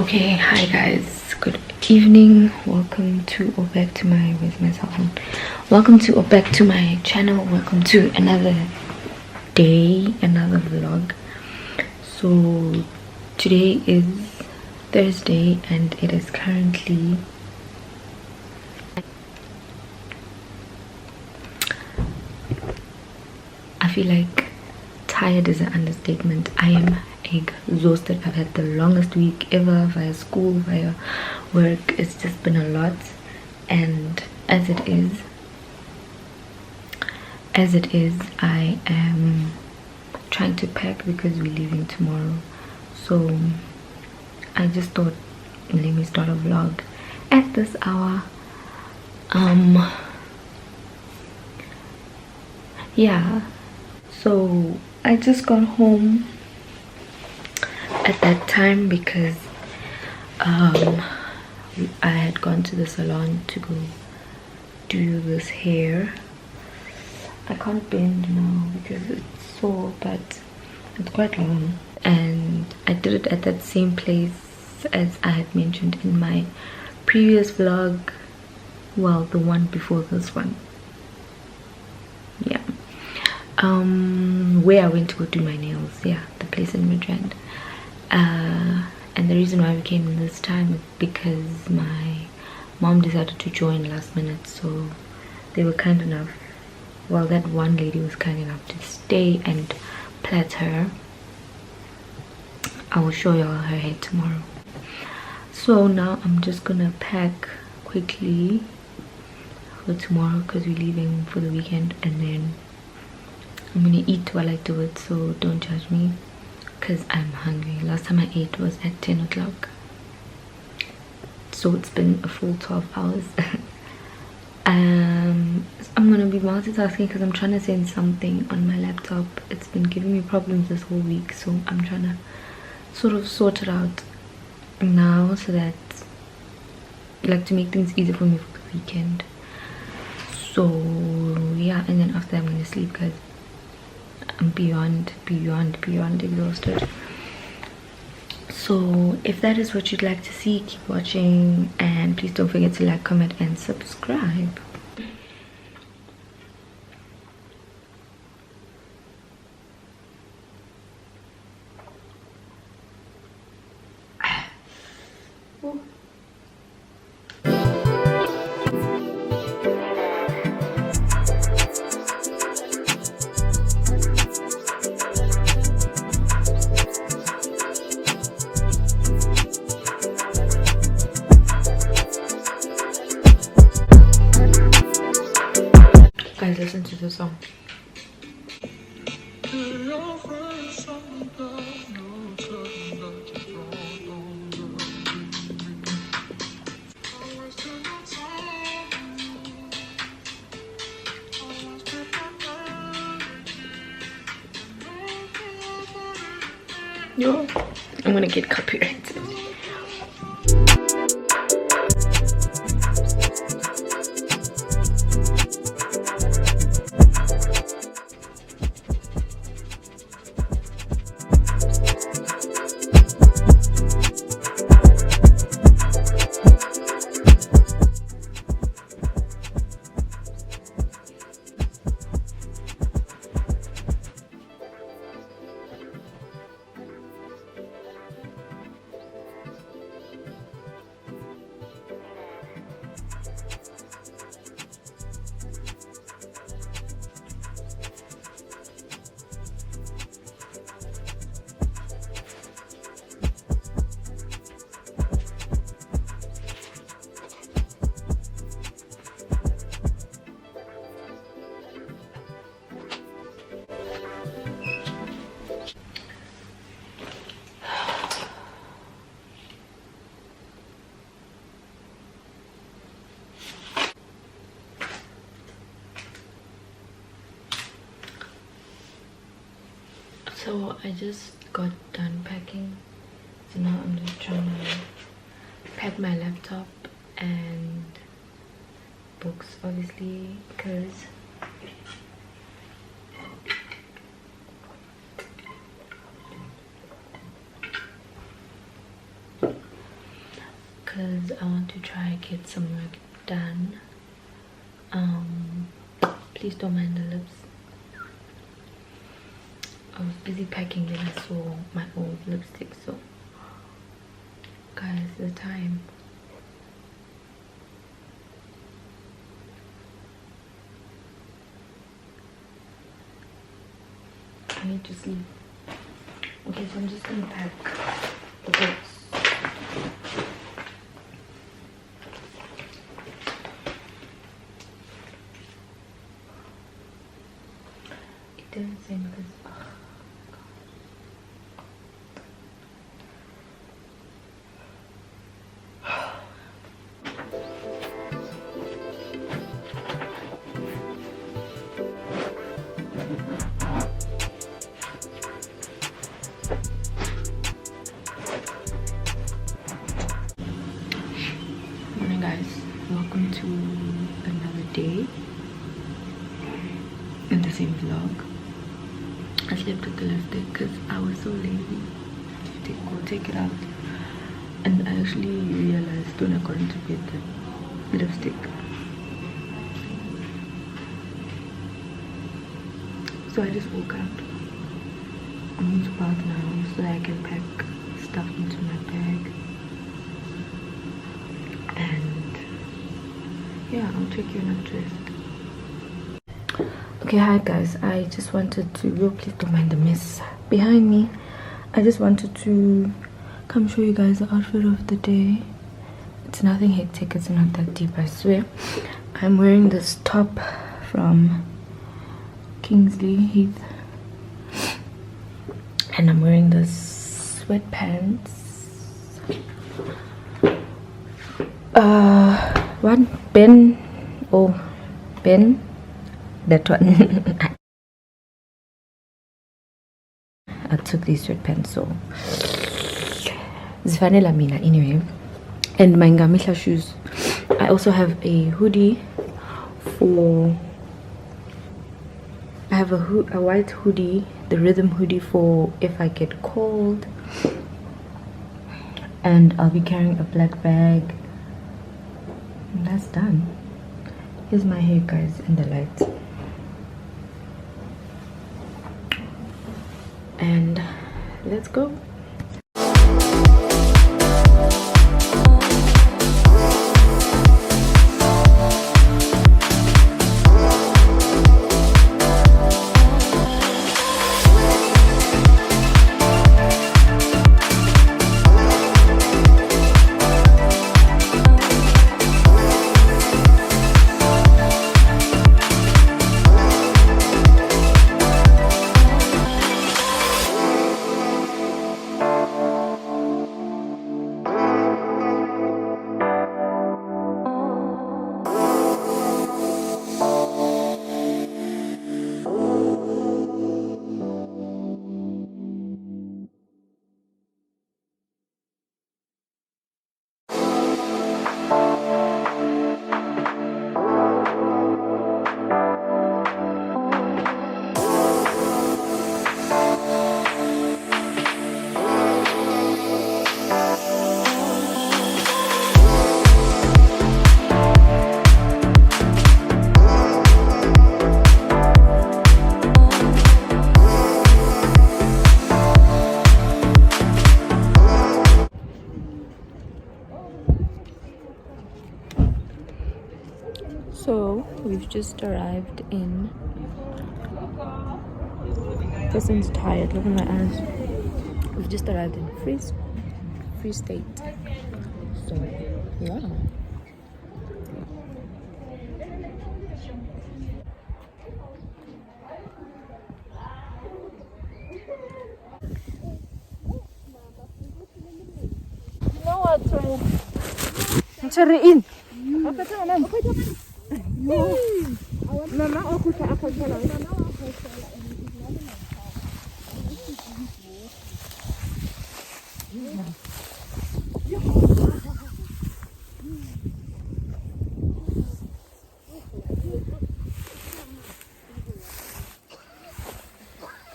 Okay, hi guys, good evening. Welcome to or back to my where's my cell phone? Welcome to or back to my channel. Welcome to another day, another vlog. So today is Thursday and it is currently I feel like tired is an understatement. I am exhausted. I've had the longest week ever via school, via work. It's just been a lot, and as it is I am trying to pack because we're leaving tomorrow. So I just thought, let me start a vlog at this hour. Yeah, so I just got home at that time because I had gone to the salon to go do this hair. I can't bend now because it's sore, but it's quite long, and I did it at that same place as I had mentioned in my previous vlog, well, the one before this one. Yeah, where I went to go do my nails. Yeah, the place in Midrand. And the reason why we came this time is because my mom decided to join last minute, so they were kind enough, well, that one lady was kind enough to stay and plait her. I will show you all her hair tomorrow. So now I'm just gonna pack quickly for tomorrow because we're leaving for the weekend, and then I'm gonna eat while I do it, so don't judge me because I'm hungry. Last time I ate was at 10 o'clock, so it's been a full 12 hours. I'm gonna be multitasking because I'm trying to send something on my laptop. It's been giving me problems this whole week, so I'm trying to sort of sort it out now, so that, like, to make things easier for me for the weekend. So yeah, and then after I'm gonna sleep because I'm beyond exhausted. So if that is what you'd like to see, keep watching, and please don't forget to like, comment, and subscribe. Guys, listen to the song. Yo, I'm gonna get copyrighted. So I just got done packing, so now I'm just trying to pack my laptop and books, obviously, because to try get some work done. Please don't mind the lips. I was busy packing, then I saw my old lipstick. So guys, the time. I need to sleep. Okay, so I'm just gonna pack the books. It didn't say because morning guys, welcome to another day in the same vlog. I slept with the lipstick because I was so lazy to take it out, and I actually realized when I got into bed that lipstick. So I just woke up. I'm going to bath now so that I can pack stuff into my bag. And yeah, I'll check you when I'm dressed. Okay, hi guys, I just wanted to, please don't mind the mess behind me. I just wanted to come show you guys the outfit of the day. It's nothing hectic, it's not that deep, I swear. I'm wearing this top from Kingsley Heath, and I'm wearing this sweatpants. One Ben, that one. I took these sweatpants, so Zvanela Mina anyway. And my Ngamihla shoes. I also have a hoodie for, I have a white hoodie, the rhythm hoodie for if I get cold. And I'll be carrying a black bag. And that's done. Here's my hair guys in the light. And let's go. So we've just arrived in, person's tired, look at my eyes. We've just arrived in Free State. So yeah. You know what? In.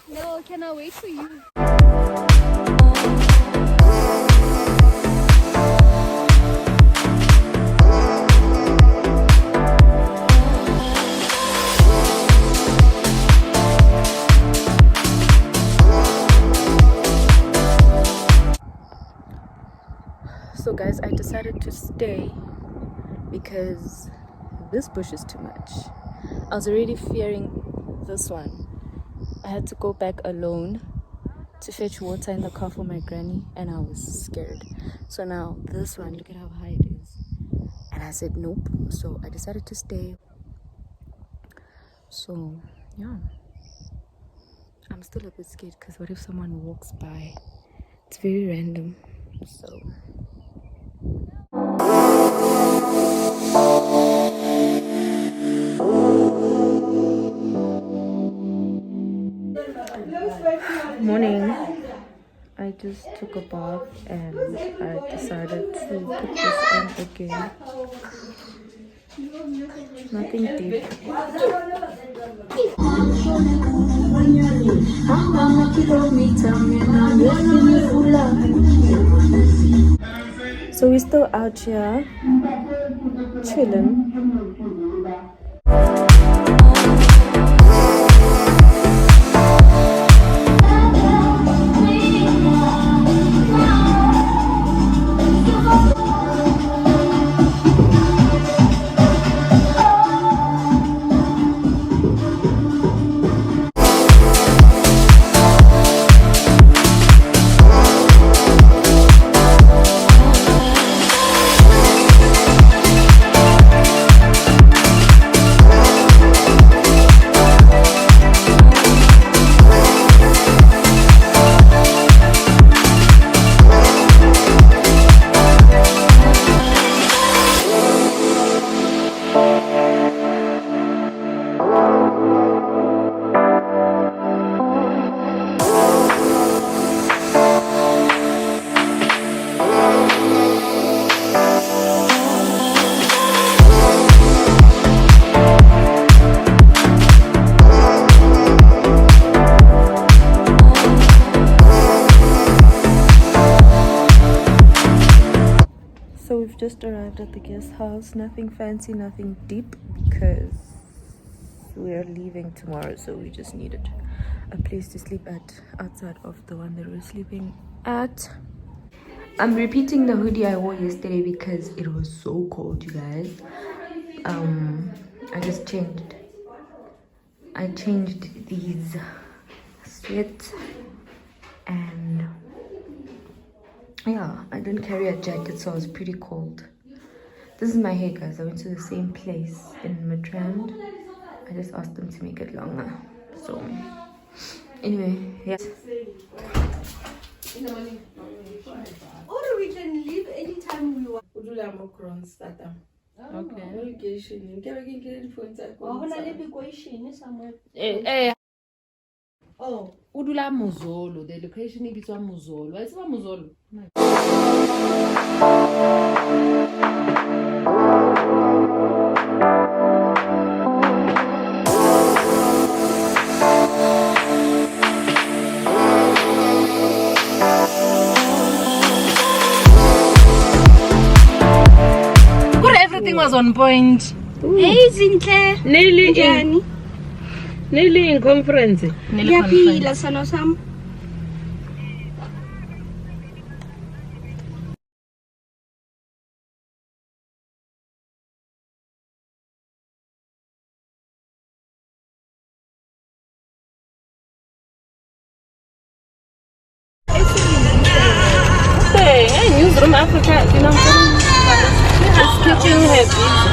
No, can I wait for you? guys, I decided to stay because this bush is too much. I was already fearing this one. I had to go back alone to fetch water in the car for my granny, and I was scared. So now this one, look at how high it is. And I said nope, so I decided to stay. So yeah, I'm still a bit scared because what if someone walks by? It's very random. So morning. I just took a bath and I decided to put this on again. Nothing deep. So we're still out here chilling. So we've just arrived at the guest house. Nothing fancy, nothing deep, because we're leaving tomorrow, so we just needed a place to sleep at outside of the one that we're sleeping at. I'm repeating the hoodie I wore yesterday because it was so cold, you guys. I changed these sweats, and yeah, I didn't carry a jacket, so I was pretty cold. This is my hair, guys. I went to the same place in Midrand. I just asked them to make it longer. So anyway, yeah. Or we can leave anytime we want. Eh, Oh, udula Muzolo. The location is Muzolo. It's Muzolo. Everything was on point. hey Zinhle. Nearly in conference. Ngiyaphila sano sam. Hey, newsroom Africa, you know, sketching her